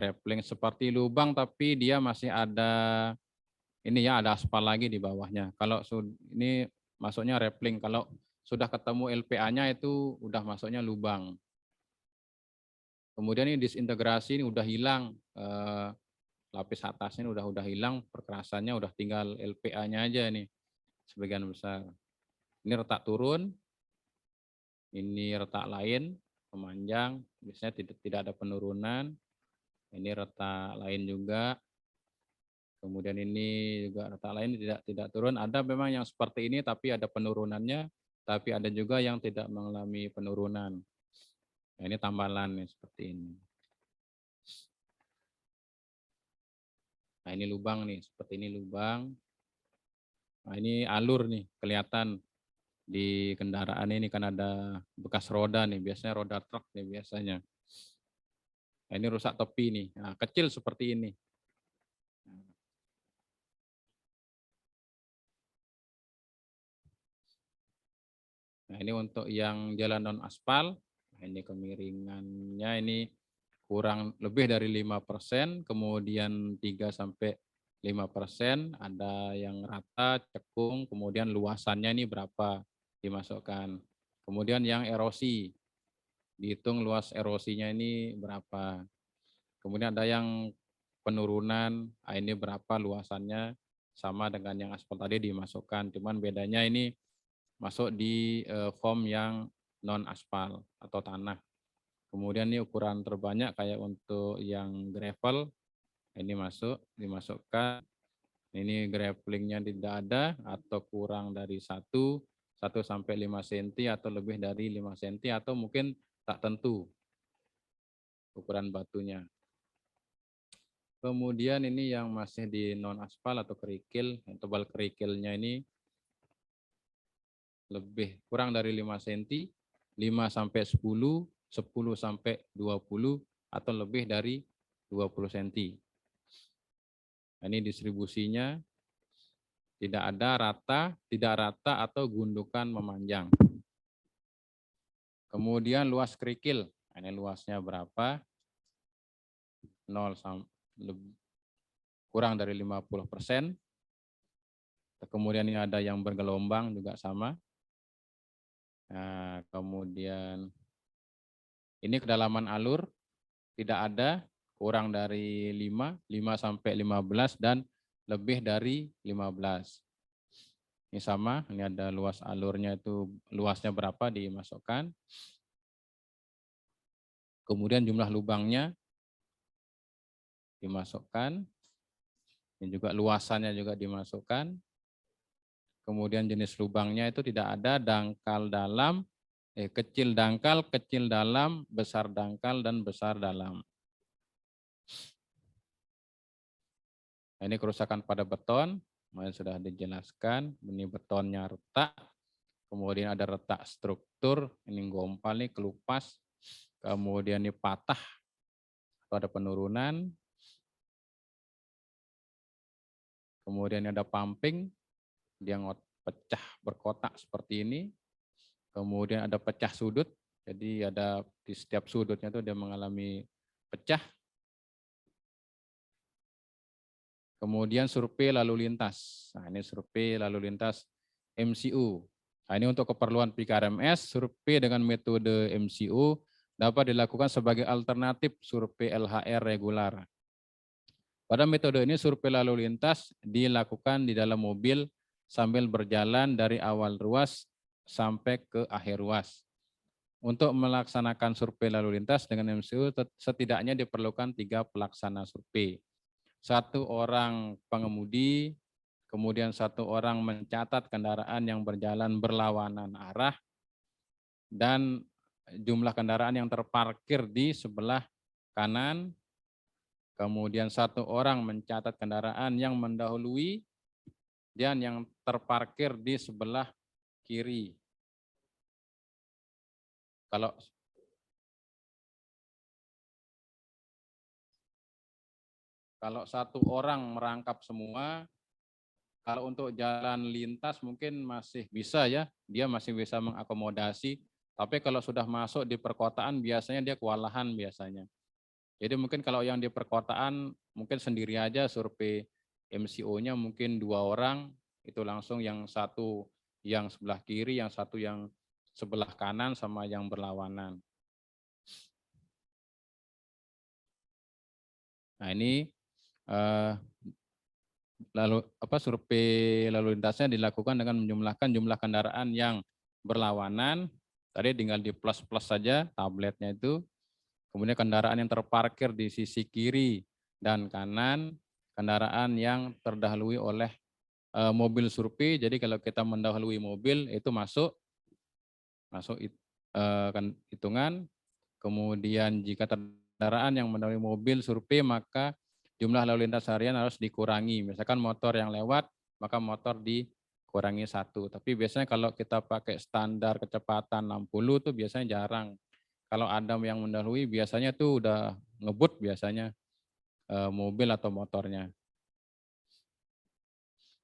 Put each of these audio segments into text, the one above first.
Rappling seperti lubang tapi dia masih ada ini ya, ada aspal lagi di bawahnya. Kalau ini masuknya rappling, kalau sudah ketemu LPA-nya itu udah masuknya lubang. Kemudian ini disintegrasi, ini udah hilang lapis atasnya udah hilang, perkerasannya udah tinggal LPA-nya aja nih sebagian besar. Ini retak turun, ini retak lain memanjang, biasanya tidak ada penurunan. Ini retak lain juga. Kemudian ini juga retak lain tidak turun. Ada memang yang seperti ini tapi ada penurunannya, tapi ada juga yang tidak mengalami penurunan. Nah, ini tambalan nih seperti ini. Nah, ini lubang nih, seperti ini lubang. Nah, ini alur nih, kelihatan di kendaraan ini kan ada bekas roda nih, biasanya roda truk nih biasanya. Nah, ini rusak tepi nih, nah, kecil seperti ini. Nah, ini untuk yang jalan non aspal, nah, ini kemiringannya ini kurang lebih dari 5%, kemudian 3-5%, ada yang rata, cekung, kemudian luasannya ini berapa dimasukkan. Kemudian yang erosi, dihitung luas erosinya ini berapa. Kemudian ada yang penurunan, ini berapa luasannya, sama dengan yang aspal tadi dimasukkan. Cuman bedanya ini masuk di form yang non aspal atau tanah. Kemudian ini ukuran terbanyak kayak untuk yang gravel, ini dimasukkan. Ini gravelingnya tidak ada atau kurang dari 1 sampai 5 cm atau lebih dari 5 cm atau mungkin tak tentu ukuran batunya. Kemudian ini yang masih di non aspal atau kerikil, tebal kerikilnya ini lebih kurang dari 5 cm, 5 sampai 10, 10 sampai 20 atau lebih dari 20 cm. Nah, ini distribusinya tidak rata atau gundukan memanjang. Kemudian luas kerikil, ini luasnya berapa? 0 kurang dari 50%. Kemudian ini ada yang bergelombang juga sama. Nah, kemudian ini kedalaman alur tidak ada, kurang dari 5 sampai 15 dan lebih dari 15. Ini sama, ini ada luas alurnya itu luasnya berapa dimasukkan. Kemudian jumlah lubangnya dimasukkan. Ini juga luasannya juga dimasukkan. Kemudian jenis lubangnya itu tidak ada dangkal dalam, kecil dangkal, kecil dalam, besar dangkal, dan besar dalam. Nah, ini kerusakan pada beton, kemarin sudah dijelaskan. Ini betonnya retak, kemudian ada retak struktur, ini gompal nih, kelupas, kemudian ini patah, atau ada penurunan. Kemudian ada pumping, dia pecah berkotak seperti ini. Kemudian ada pecah sudut, jadi ada di setiap sudutnya itu dia mengalami pecah. Kemudian survei lalu lintas. Nah, ini survei lalu lintas MCU. Nah, ini untuk keperluan PKRMS, survei dengan metode MCU dapat dilakukan sebagai alternatif survei LHR regular. Pada metode ini survei lalu lintas dilakukan di dalam mobil sambil berjalan dari awal ruas sampai ke akhir ruas. Untuk melaksanakan survei lalu lintas dengan MCU setidaknya diperlukan 3 pelaksana survei. 1 orang pengemudi, kemudian 1 orang mencatat kendaraan yang berjalan berlawanan arah, dan jumlah kendaraan yang terparkir di sebelah kanan, kemudian 1 orang mencatat kendaraan yang mendahului dan yang terparkir di sebelah kiri. Kalau 1 orang merangkap semua, kalau untuk jalan lintas mungkin masih bisa ya, dia masih bisa mengakomodasi. Tapi kalau sudah masuk di perkotaan biasanya dia kewalahan biasanya. Jadi mungkin kalau yang di perkotaan mungkin sendiri aja survei MCO-nya mungkin 2 orang, itu langsung yang satu yang sebelah kiri, yang satu yang sebelah kanan sama yang berlawanan. Nah ini lalu survei lalu lintasnya dilakukan dengan menjumlahkan jumlah kendaraan yang berlawanan. Tadi tinggal di plus-plus saja tabletnya itu. Kemudian kendaraan yang terparkir di sisi kiri dan kanan, kendaraan yang terdahului oleh mobil survei. Jadi kalau kita mendahului mobil itu masuk kan hitungan. Kemudian jika kendaraan yang mendahului mobil survei maka jumlah lalu lintas harian harus dikurangi. Misalkan motor yang lewat maka motor dikurangi 1. Tapi biasanya kalau kita pakai standar kecepatan 60 tuh biasanya jarang. Kalau ada yang mendahului biasanya tuh udah ngebut biasanya mobil atau motornya.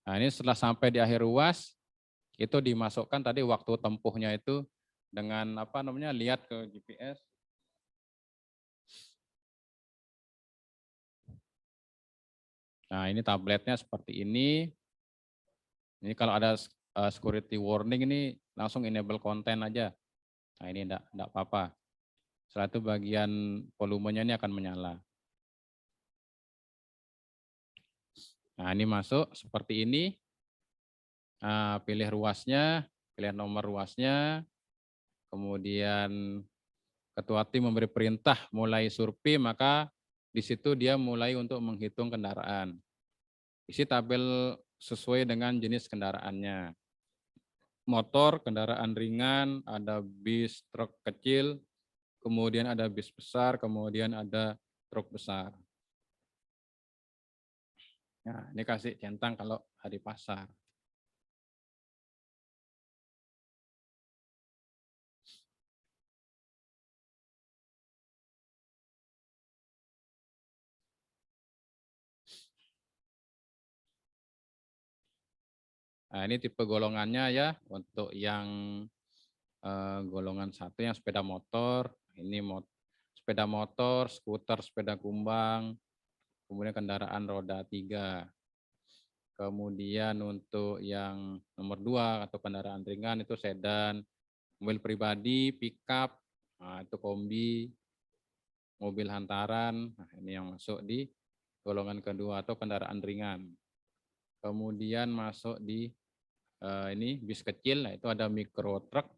Nah ini setelah sampai di akhir ruas itu dimasukkan tadi waktu tempuhnya itu dengan lihat ke GPS. Nah ini tabletnya seperti ini. Ini kalau ada security warning ini langsung enable konten aja. Nah ini enggak apa-apa. Setelah itu bagian volumenya ini akan menyala. Nah ini masuk seperti ini. Nah, pilih ruasnya, pilih nomor ruasnya. Kemudian ketua tim memberi perintah mulai survei, maka di situ dia mulai untuk menghitung kendaraan. Isi tabel sesuai dengan jenis kendaraannya. Motor, kendaraan ringan, ada bis, truk kecil, kemudian ada bis besar, kemudian ada truk besar. Nah, ini kasih centang kalau hari pasar. Nah, ini tipe golongannya ya, untuk yang golongan 1 yang sepeda motor, ini sepeda motor, skuter, sepeda kumbang, kemudian kendaraan roda 3. Kemudian untuk yang nomor 2 atau kendaraan ringan itu sedan, mobil pribadi, pickup, nah itu kombi, mobil hantaran, nah ini yang masuk di golongan kedua atau kendaraan ringan. Kemudian masuk di ini bis kecil, nah itu ada micro truck,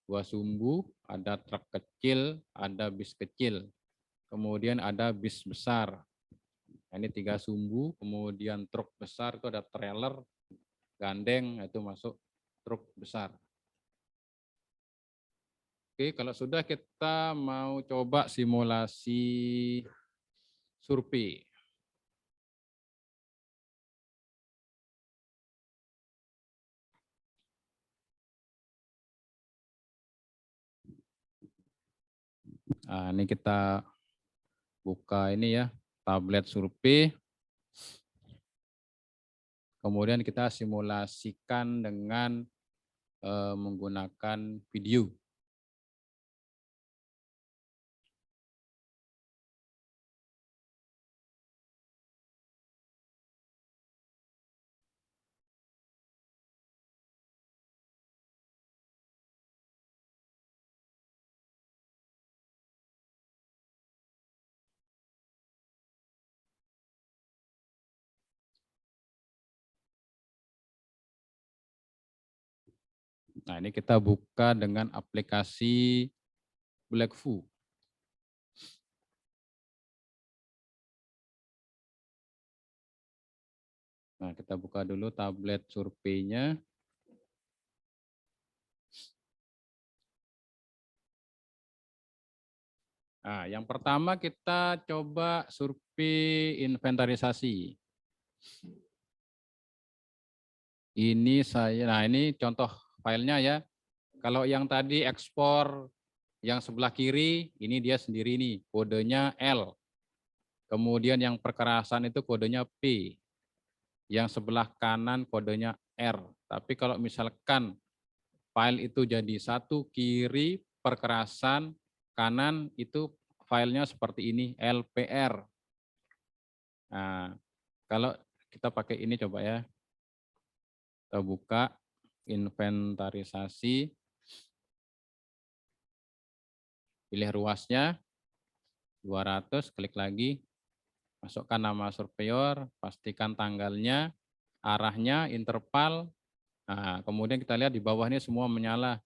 2 sumbu, ada truk kecil, ada bis kecil. Kemudian ada bis besar. Nah, ini 3 sumbu, kemudian truk besar itu ada trailer, gandeng, itu masuk truk besar. Oke, kalau sudah kita mau coba simulasi survei. Nah, ini kita buka ini ya, tablet survei. Kemudian kita simulasikan dengan menggunakan video. Nah, ini kita buka dengan aplikasi Blackfoo. Nah, kita buka dulu tablet surveinya. Nah, yang pertama kita coba survei inventarisasi. Nah ini contoh filenya ya. Kalau yang tadi ekspor yang sebelah kiri, ini dia sendiri nih, kodenya L. Kemudian yang perkerasan itu kodenya P. Yang sebelah kanan kodenya R. Tapi kalau misalkan file itu jadi satu, kiri perkerasan, kanan itu filenya seperti ini, LPR. Nah, kalau kita pakai ini coba ya. Kita buka inventarisasi. Pilih ruasnya 200, klik lagi. Masukkan nama surveyor, pastikan tanggalnya, arahnya, interval. Nah, kemudian kita lihat di bawah ini semua menyala.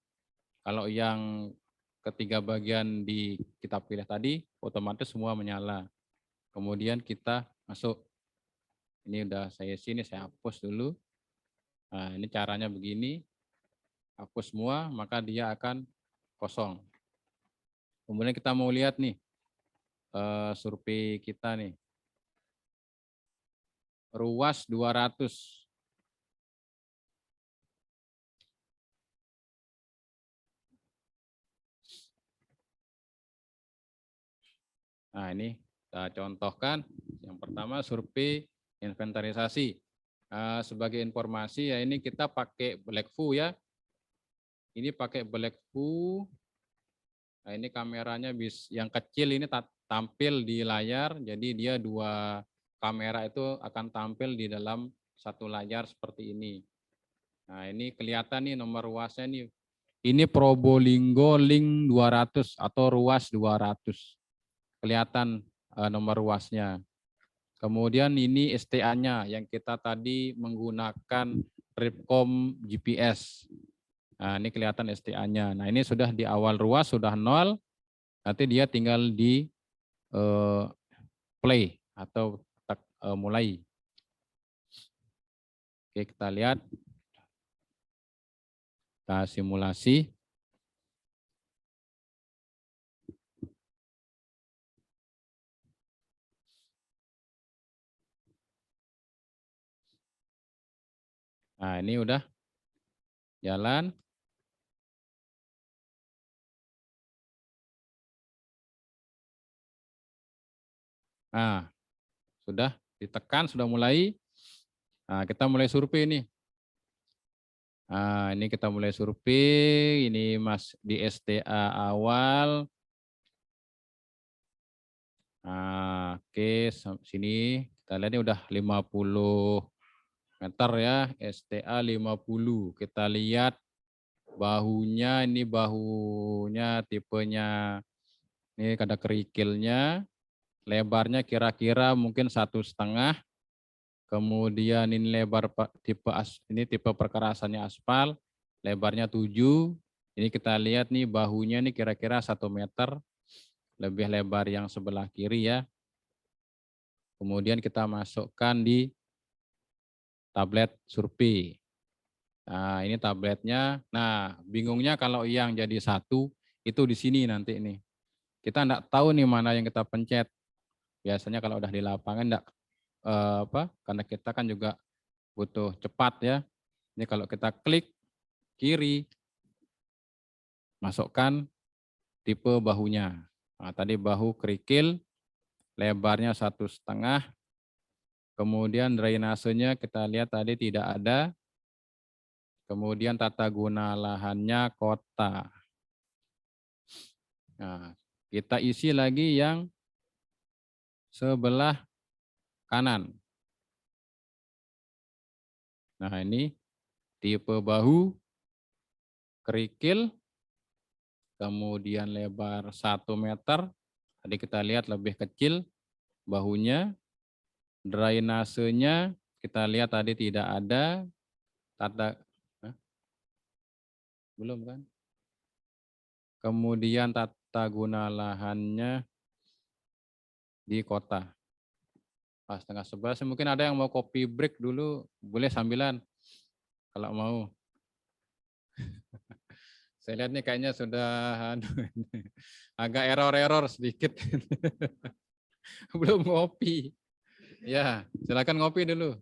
Kalau yang ketiga bagian kita pilih tadi, otomatis semua menyala. Kemudian kita masuk. Ini udah saya sini, saya hapus dulu. Nah, ini caranya begini. Hapus semua, maka dia akan kosong. Kemudian kita mau lihat nih, survei kita nih. Ruas 200. Nah, ini kita contohkan. Yang pertama survei inventarisasi. Sebagai informasi ya, ini kita pakai Blackview ya. Ini pakai Blackview. Nah, ini kameranya yang kecil ini tampil di layar. Jadi dia dua kamera itu akan tampil di dalam satu layar seperti ini. Nah, ini kelihatan nih nomor ruasnya nih. Ini Probolinggo Link 200 atau ruas 200. Kelihatan nomor ruasnya. Kemudian ini STA-nya yang kita tadi menggunakan Tripcom GPS. Nah, ini kelihatan STA-nya. Nah, ini sudah di awal ruas sudah 0. Nanti dia tinggal di play atau mulai. Oke, kita lihat. Kita simulasi. Nah, ini udah jalan. Nah, sudah ditekan, sudah mulai. Nah, kita mulai survei nih. Nah, ini kita mulai survei. Ini Mas di STA awal. Nah, oke, sini kita lihat ini udah 50 meter ya, STA 50. Kita lihat bahunya, ini bahunya tipenya, ini ada kerikilnya, lebarnya kira-kira mungkin 1,5. Kemudian ini lebar ini tipe perkerasannya aspal, lebarnya 7. Ini kita lihat nih bahunya ini kira-kira 1 meter, lebih lebar yang sebelah kiri ya. Kemudian kita masukkan di tablet survei. Nah, ini tabletnya. Nah, bingungnya kalau yang jadi satu itu di sini nanti nih. Kita enggak tahu nih mana yang kita pencet. Biasanya kalau udah di lapangan enggak karena kita kan juga butuh cepat ya. Ini kalau kita klik kiri, masukkan tipe bahunya. Nah, tadi bahu kerikil, lebarnya 1,5. Kemudian drainasenya kita lihat tadi tidak ada. Kemudian tata guna lahannya kota. Nah, kita isi lagi yang sebelah kanan. Nah, ini tipe bahu, kerikil, kemudian lebar 1 meter. Tadi kita lihat lebih kecil bahunya. Drainasenya kita lihat tadi tidak ada. Belum kan? Kemudian tata guna lahannya di kota. Pas setengah 11, mungkin ada yang mau kopi break dulu, boleh sambilan kalau mau. Saya lihat nih kayaknya sudah agak error-error sedikit. Belum ngopi. Ya, silakan ngopi dulu.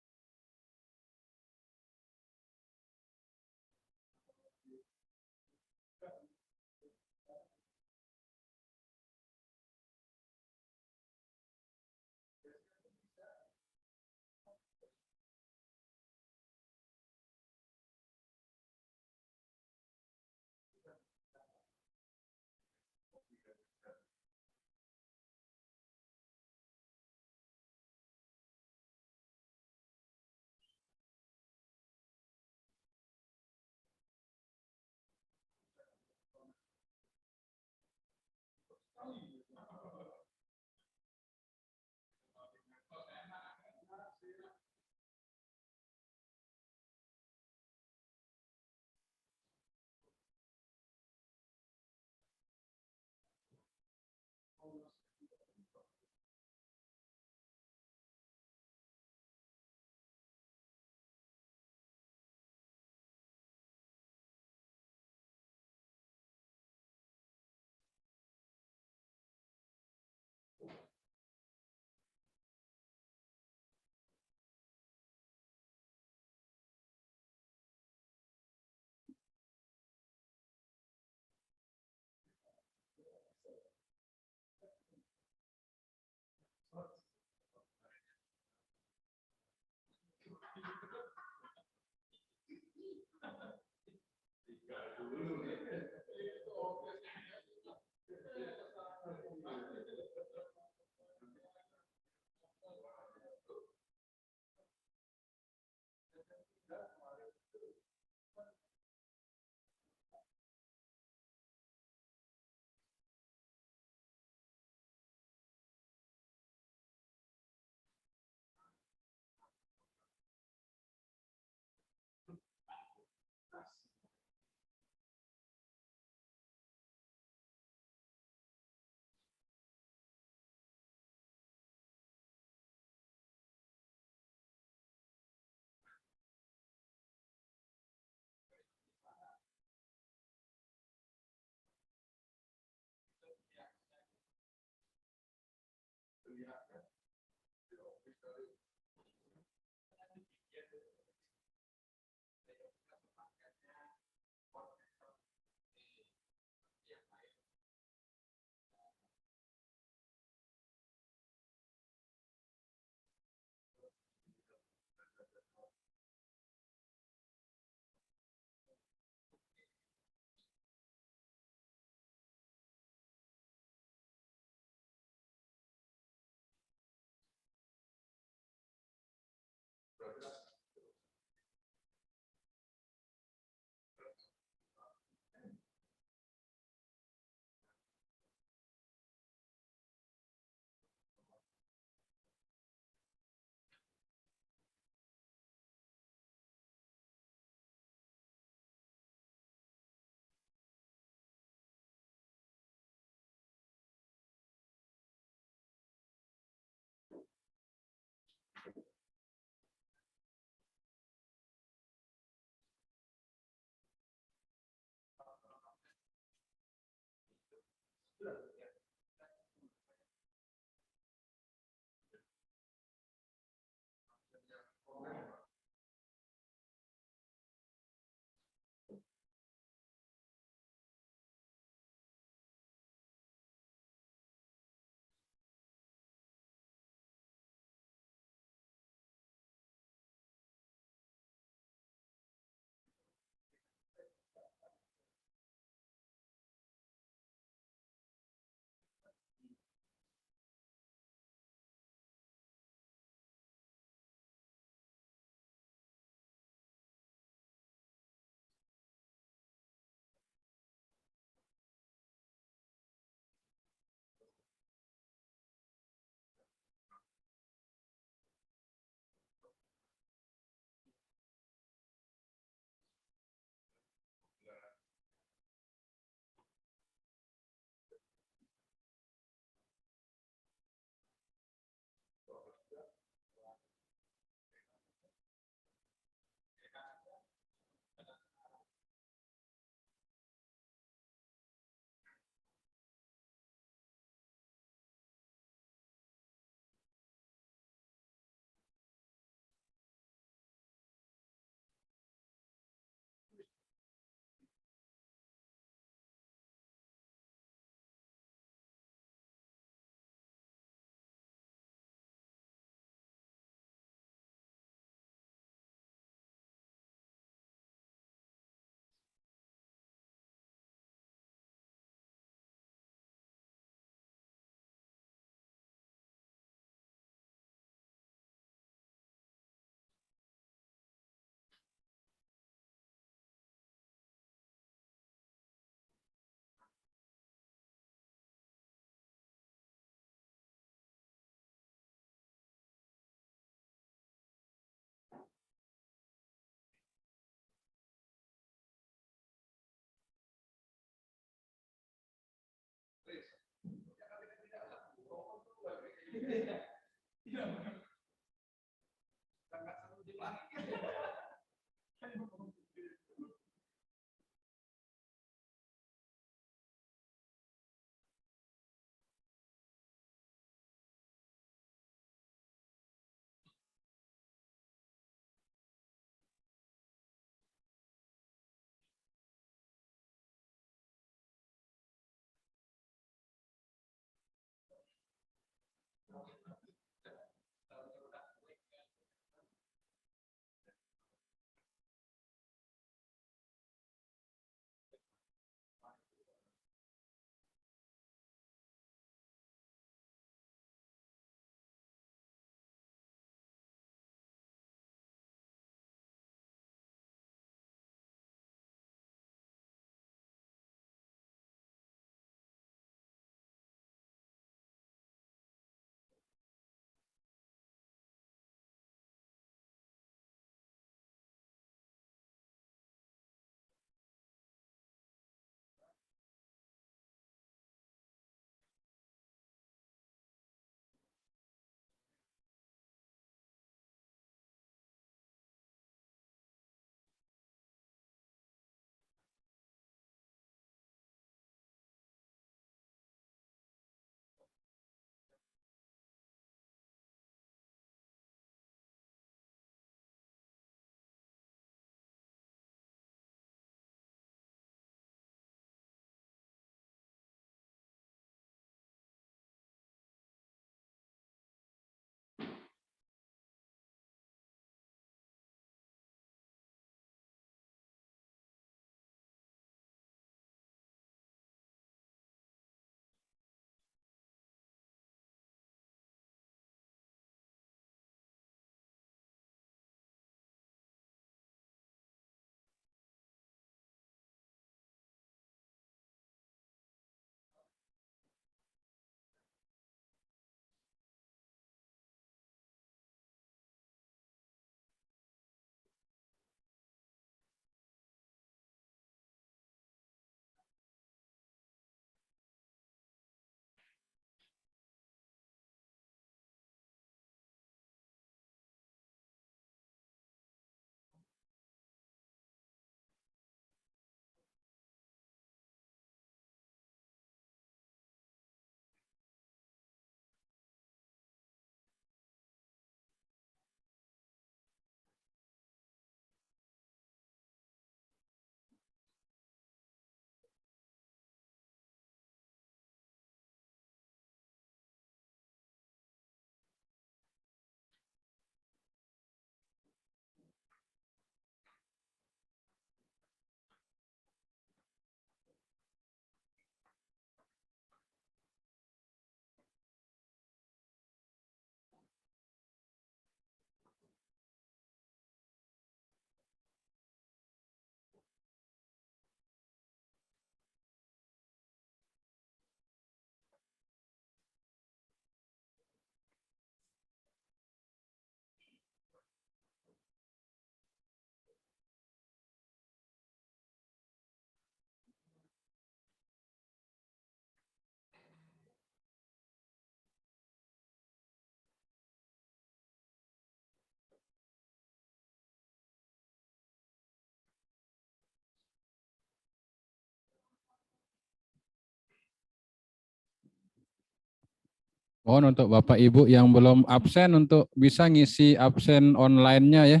Mohon untuk Bapak Ibu yang belum absen untuk bisa ngisi absen online-nya ya.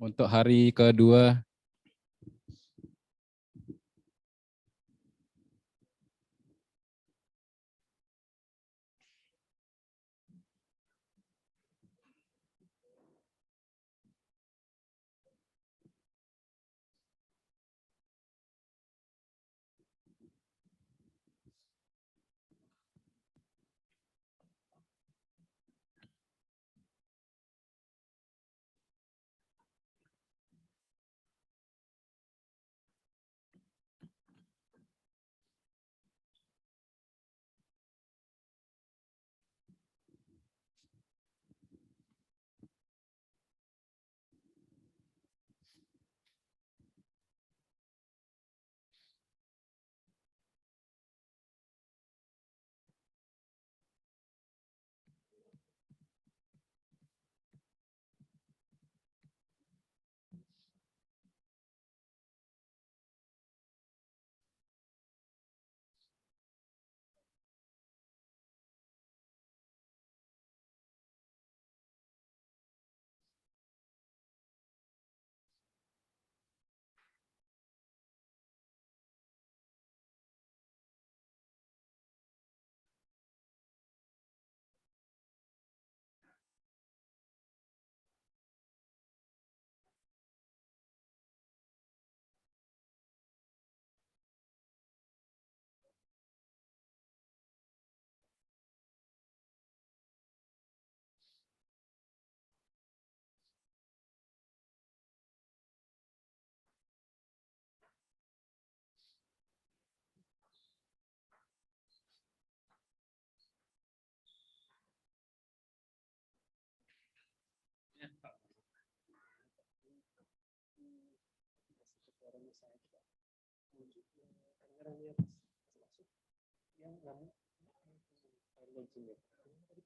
Untuk hari kedua.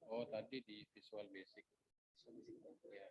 Oh, tadi di Visual Basic. Ya.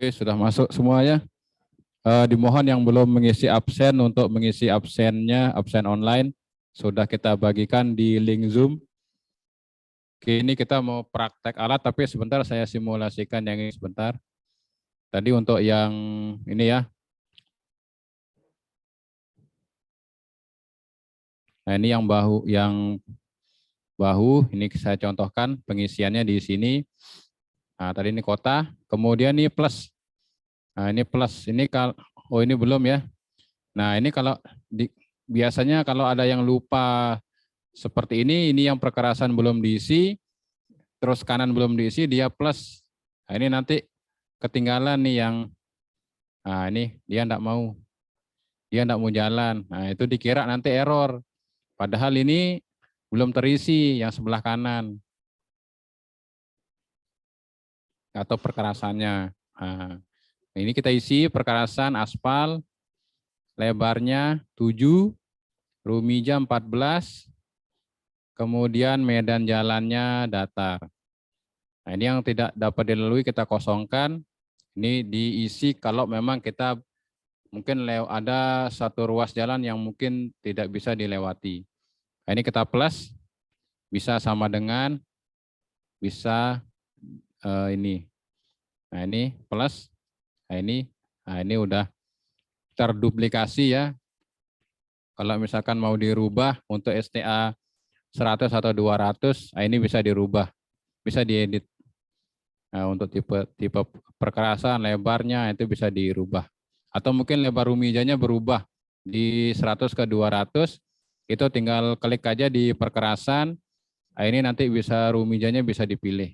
Oke, sudah masuk semuanya. Dimohon yang belum mengisi absen untuk mengisi absennya, absen online, sudah kita bagikan di link Zoom. Oke, ini kita mau praktek alat, tapi sebentar saya simulasikan yang ini sebentar. Tadi untuk yang ini ya. Nah, ini yang bahu, ini saya contohkan pengisiannya di sini. Nah, tadi ini kota, kemudian ini plus. Nah, ini plus, ini kalau, oh ini belum ya. Nah, ini kalau biasanya kalau ada yang lupa seperti ini yang perkerasan belum diisi, terus kanan belum diisi, dia plus. Nah, ini nanti ketinggalan nih yang, nah ini dia enggak mau jalan. Nah itu dikira nanti error. Padahal ini belum terisi yang sebelah kanan atau perkerasannya. Nah, ini kita isi perkerasan aspal, lebarnya 7, rumija 14, kemudian medan jalannya datar. Nah ini yang tidak dapat dilalui kita kosongkan, ini diisi kalau memang kita mungkin ada satu ruas jalan yang mungkin tidak bisa dilewati. Nah, ini kita plus, bisa sama dengan, bisa ini. Nah ini plus, nah ini udah terduplikasi ya. Kalau misalkan mau dirubah untuk STA 100 atau 200, nah ini bisa dirubah, bisa diedit. Nah, untuk tipe perkerasan, lebarnya itu bisa dirubah. Atau mungkin lebar rumijanya berubah di 100 ke 200, itu tinggal klik aja di perkerasan, nah ini nanti bisa rumijanya bisa dipilih.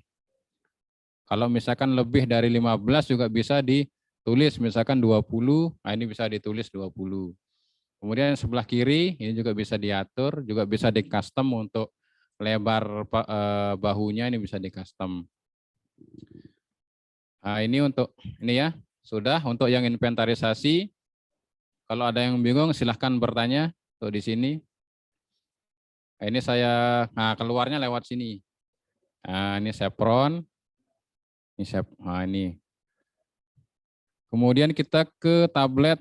Kalau misalkan lebih dari 15 juga bisa ditulis, misalkan 20, nah ini bisa ditulis 20. Kemudian sebelah kiri ini juga bisa diatur, juga bisa di custom untuk lebar bahunya, ini bisa di custom. Nah, ini untuk ini ya, sudah untuk yang inventarisasi. Kalau ada yang bingung silahkan bertanya tuh di sini. Nah, ini saya keluarnya lewat sini. Nah, ini chevron. Nah, ini. Kemudian kita ke tablet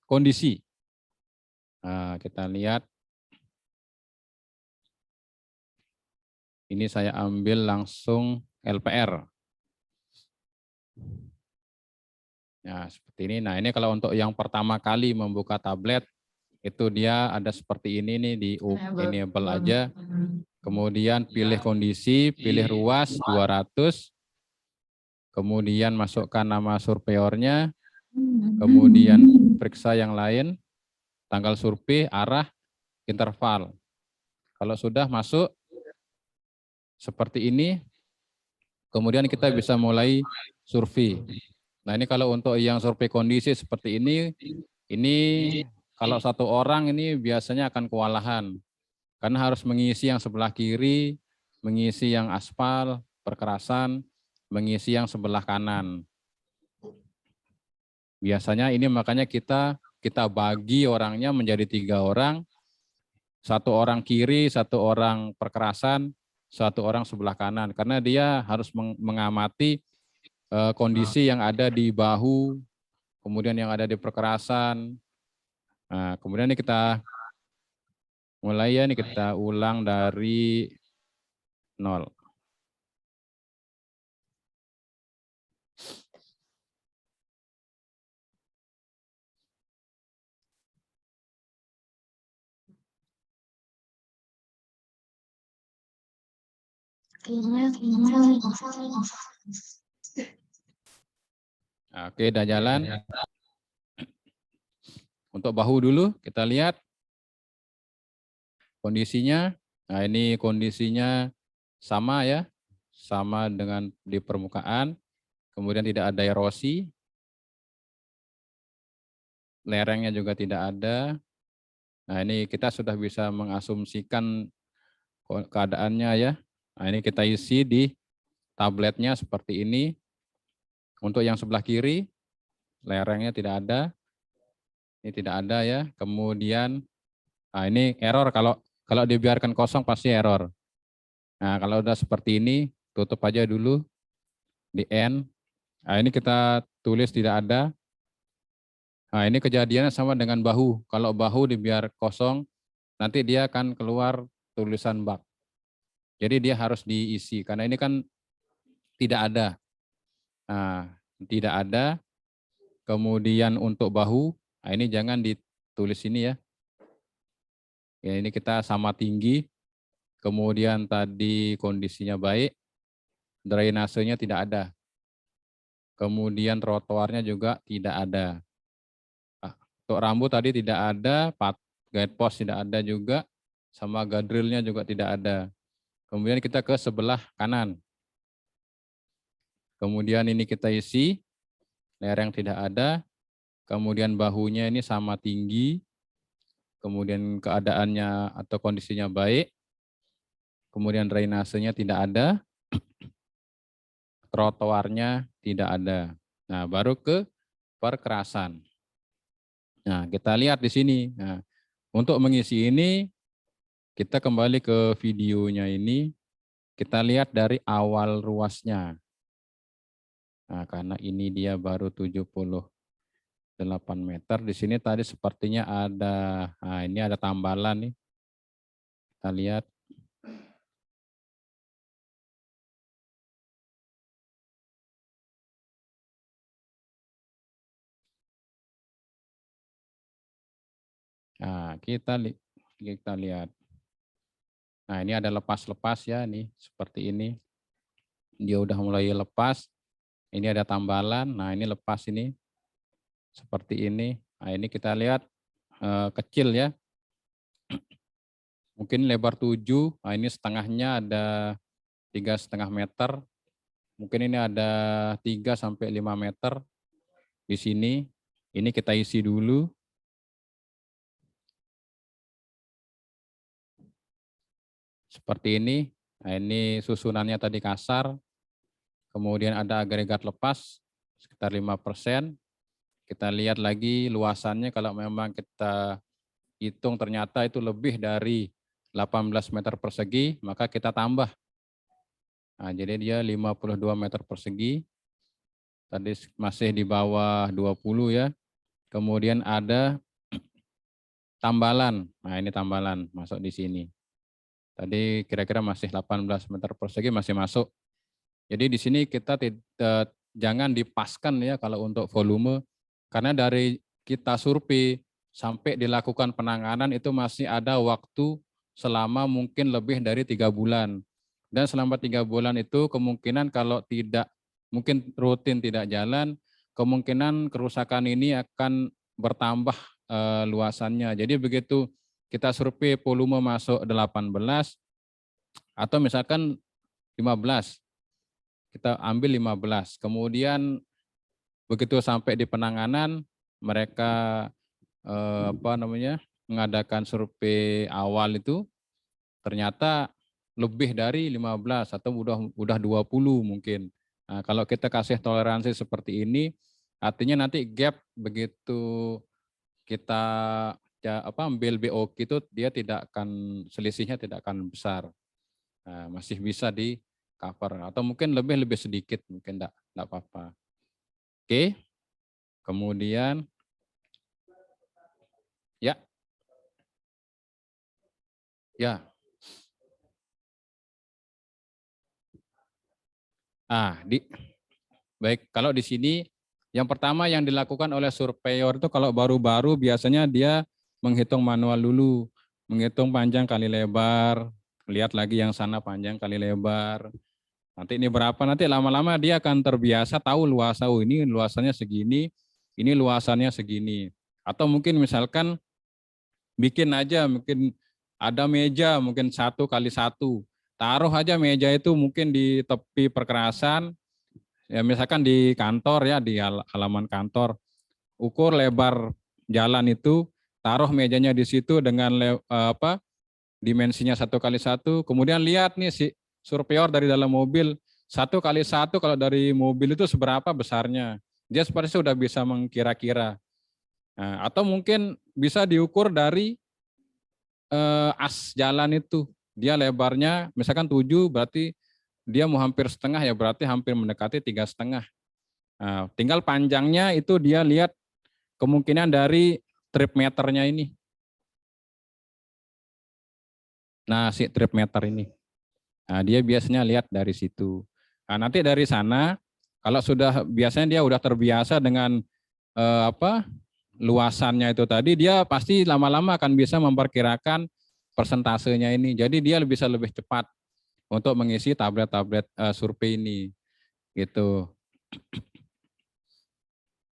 kondisi. Nah, kita lihat. Ini saya ambil langsung LPR. Nah, seperti ini. Nah, ini kalau untuk yang pertama kali membuka tablet, itu dia ada seperti ini nih, di enable aja. Kemudian pilih kondisi, pilih ruas 200. Kemudian masukkan nama surveyornya. Kemudian periksa yang lain, tanggal survei, arah, interval. Kalau sudah masuk seperti ini, kemudian kita bisa mulai survei. Nah ini kalau untuk yang survei kondisi seperti ini kalau satu orang ini biasanya akan kewalahan. Karena harus mengisi yang sebelah kiri, mengisi yang aspal, perkerasan, mengisi yang sebelah kanan. Biasanya ini makanya kita bagi orangnya menjadi 3 orang. 1 orang kiri, 1 orang perkerasan, 1 orang sebelah kanan. Karena dia harus mengamati kondisi yang ada di bahu, kemudian yang ada di perkerasan. Nah, kemudian ini kita mulai ya, ini kita ulang dari 0. Oke, udah jalan. Untuk bahu dulu kita lihat kondisinya. Nah, ini kondisinya sama ya, sama dengan di permukaan. Kemudian tidak ada erosi. Lerengnya juga tidak ada. Nah, ini kita sudah bisa mengasumsikan keadaannya ya. Nah, ini kita isi di tabletnya seperti ini. Untuk yang sebelah kiri, lerengnya tidak ada. Ini tidak ada ya. Kemudian, nah ini error, kalau dibiarkan kosong pasti error. Nah, kalau udah seperti ini, tutup aja dulu di end. Nah, ini kita tulis tidak ada. Nah, ini kejadiannya sama dengan bahu. Kalau bahu dibiar kosong, nanti dia akan keluar tulisan bug. Jadi dia harus diisi, karena ini kan tidak ada. Nah, tidak ada. Kemudian untuk bahu, nah ini jangan ditulis ini ya. Ya, ini kita sama tinggi. Kemudian tadi kondisinya baik, drainasenya tidak ada. Kemudian trotoarnya juga tidak ada. Nah, untuk rambut tadi tidak ada, guide post tidak ada juga, sama guardrailnya juga tidak ada. Kemudian kita ke sebelah kanan. Kemudian ini kita isi, lereng tidak ada, kemudian bahunya ini sama tinggi, kemudian keadaannya atau kondisinya baik, kemudian drainasenya tidak ada, trotoarnya tidak ada. Nah, baru ke perkerasan. Nah, kita lihat di sini. Nah, untuk mengisi ini, kita kembali ke videonya ini, kita lihat dari awal ruasnya. Nah, karena ini dia baru 78 meter, di sini tadi sepertinya ada, nah ini ada tambalan nih. Kita lihat. Nah, kita lihat. Nah, ini ada lepas-lepas ya, nih seperti ini. Dia udah mulai lepas. Ini ada tambalan. Nah, ini lepas ini. Seperti ini. Nah, ini kita lihat kecil ya. Mungkin lebar 7. Nah, ini setengahnya ada 3,5 meter. Mungkin ini ada 3 sampai 5 meter di sini. Ini kita isi dulu. Seperti ini. Nah, ini susunannya tadi kasar. Kemudian ada agregat lepas sekitar 5%. Kita lihat lagi luasannya, kalau memang kita hitung ternyata itu lebih dari 18 meter persegi, maka kita tambah. Nah, jadi dia 52 meter persegi. Tadi masih di bawah 20 ya. Kemudian ada tambalan. Nah, ini tambalan masuk di sini. Tadi kira-kira masih 18 meter persegi masih masuk. Jadi di sini kita jangan dipaskan ya kalau untuk volume, karena dari kita survei sampai dilakukan penanganan itu masih ada waktu selama mungkin lebih dari 3 bulan. Dan selama 3 bulan itu kemungkinan kalau tidak, mungkin rutin tidak jalan, kemungkinan kerusakan ini akan bertambah luasannya. Jadi begitu kita survei volume masuk 18 atau misalkan 15, kita ambil 15. Kemudian begitu sampai di penanganan, mereka mengadakan survei awal itu ternyata lebih dari 15 atau udah 20 mungkin. Nah, kalau kita kasih toleransi seperti ini, artinya nanti gap begitu kita ambil BOQ itu dia tidak akan, selisihnya tidak akan besar. Nah, masih bisa di cover atau mungkin lebih sedikit, mungkin enggak apa-apa. Oke. Kemudian ya. Ya. Baik, kalau di sini yang pertama yang dilakukan oleh surveyor itu kalau baru-baru biasanya dia menghitung manual dulu, menghitung panjang kali lebar, lihat lagi yang sana panjang kali lebar. Nanti ini berapa, nanti lama-lama dia akan terbiasa tahu luasan, oh ini luasannya segini, ini luasannya segini. Atau mungkin misalkan bikin aja, mungkin ada meja mungkin 1x1. Taruh aja meja itu mungkin di tepi perkerasan, ya misalkan di kantor ya, di halaman kantor. Ukur lebar jalan itu, taruh mejanya di situ dengan dimensinya 1x1. Kemudian lihat nih si surveyor dari dalam mobil, 1x1 kalau dari mobil itu seberapa besarnya. Dia seperti sudah bisa mengkira-kira. Nah, atau mungkin bisa diukur dari as jalan itu. Dia lebarnya misalkan 7, berarti dia mau hampir setengah ya, berarti hampir mendekati 3,5. Nah, tinggal panjangnya itu dia lihat kemungkinan dari trip meternya ini. Nah, si trip meter ini. Nah, dia biasanya lihat dari situ. Nah, nanti dari sana, kalau sudah biasanya dia udah terbiasa dengan luasannya itu tadi, dia pasti lama-lama akan bisa memperkirakan persentasenya ini. Jadi dia bisa lebih cepat untuk mengisi tablet-tablet survei ini, gitu.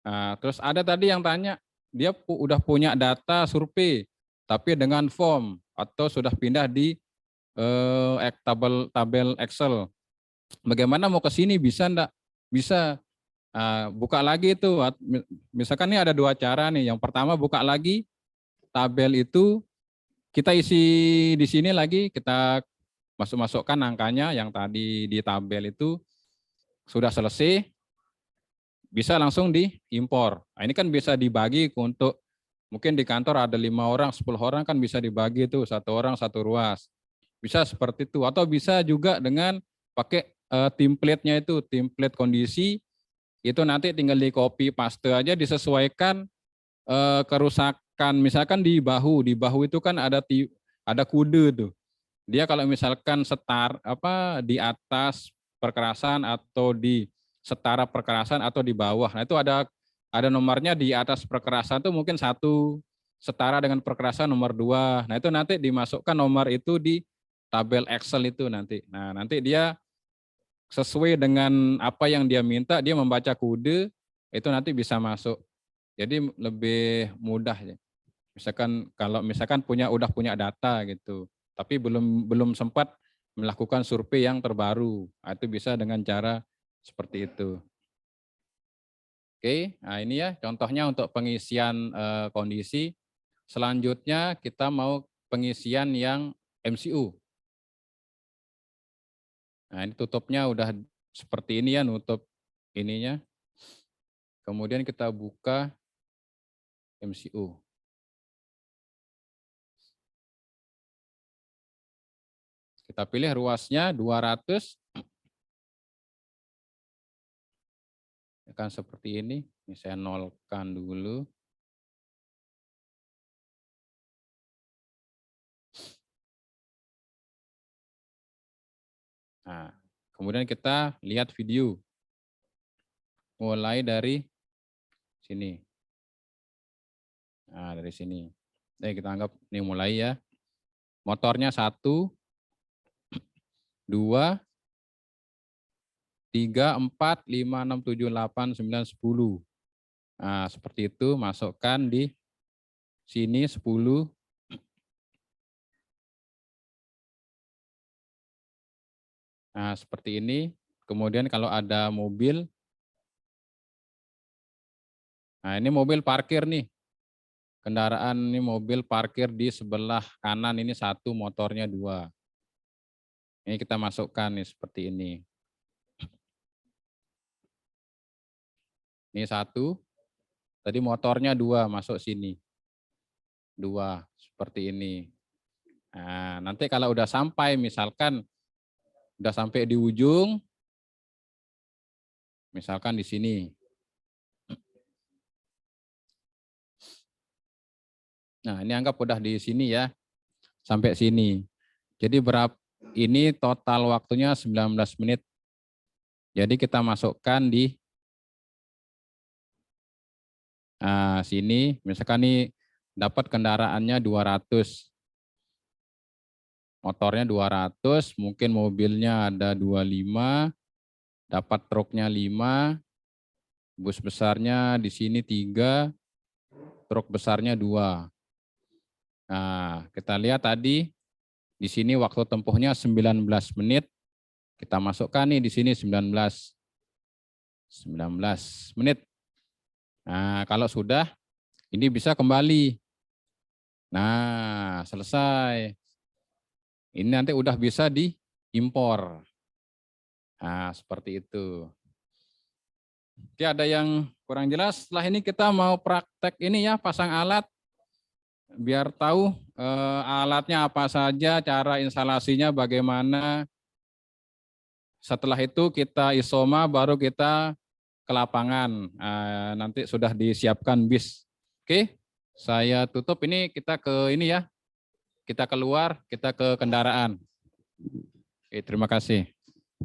Nah, terus ada tadi yang tanya, dia udah punya data survei, tapi dengan form atau sudah pindah di tabel Excel. Bagaimana mau ke sini, bisa enggak? Bisa. Buka lagi itu, misalkan ini ada dua cara nih. Yang pertama, buka lagi tabel itu, kita isi di sini lagi, kita masukkan angkanya yang tadi di tabel itu sudah selesai, bisa langsung diimpor. Nah, ini kan bisa dibagi untuk, mungkin di kantor ada 5 orang, 10 orang kan bisa dibagi itu, 1 orang 1 ruas. Bisa seperti itu, atau bisa juga dengan pakai template-nya itu, template kondisi, itu nanti tinggal di copy paste aja, disesuaikan kerusakan. Misalkan di bahu itu kan ada kude tuh. Dia kalau misalkan di atas perkerasan atau di setara perkerasan atau di bawah. Nah, itu ada nomornya. Di atas perkerasan itu mungkin 1, setara dengan perkerasan nomor 2. Nah, itu nanti dimasukkan nomor itu di tabel Excel itu nanti. Nah, nanti dia sesuai dengan apa yang dia minta, dia membaca kode, itu nanti bisa masuk. Jadi lebih mudah ya. Misalkan udah punya data gitu, tapi belum sempat melakukan survei yang terbaru, itu bisa dengan cara seperti itu. Oke, nah ini ya contohnya untuk pengisian kondisi. Selanjutnya kita mau pengisian yang MCU. Nah, ini tutupnya udah seperti ini ya, nutup ininya. Kemudian kita buka MCU. Kita pilih ruasnya 200. Akan seperti ini. Ini saya nolkan dulu. Nah, kemudian kita lihat video. Mulai dari sini. Nah, dari sini. Kita anggap ini mulai ya. Motornya 1, 2, 3, 4, 5, 6, 7, 8, 9, 10. Nah, seperti itu, masukkan di sini 10. Nah, seperti ini. Kemudian kalau ada mobil. Nah, ini mobil parkir nih. Kendaraan ini mobil parkir di sebelah kanan ini 1, motornya 2. Ini kita masukkan nih seperti ini. Ini 1. Tadi motornya 2, masuk sini. 2, seperti ini. Nah, nanti kalau udah sampai, misalkan udah sampai di ujung, misalkan di sini. Nah, ini anggap udah di sini ya, sampai sini. Jadi ini total waktunya 19 menit. Jadi kita masukkan di sini, misalkan nih dapat kendaraannya 200. Motornya 200, mungkin mobilnya ada 25, dapat truknya 5, bus besarnya di sini 3, truk besarnya 2. Nah, kita lihat tadi di sini waktu tempuhnya 19 menit. Kita masukkan nih di sini 19 menit. Nah, kalau sudah, ini bisa kembali. Nah, selesai. Ini nanti udah bisa diimpor. Nah, seperti itu. Oke, ada yang kurang jelas? Setelah ini kita mau praktek ini ya, pasang alat. Biar tahu alatnya apa saja, cara instalasinya bagaimana. Setelah itu kita isoma, baru kita ke lapangan. Nanti sudah disiapkan bis. Oke, saya tutup ini, kita ke ini ya. Kita keluar, kita ke kendaraan. Oke, terima kasih.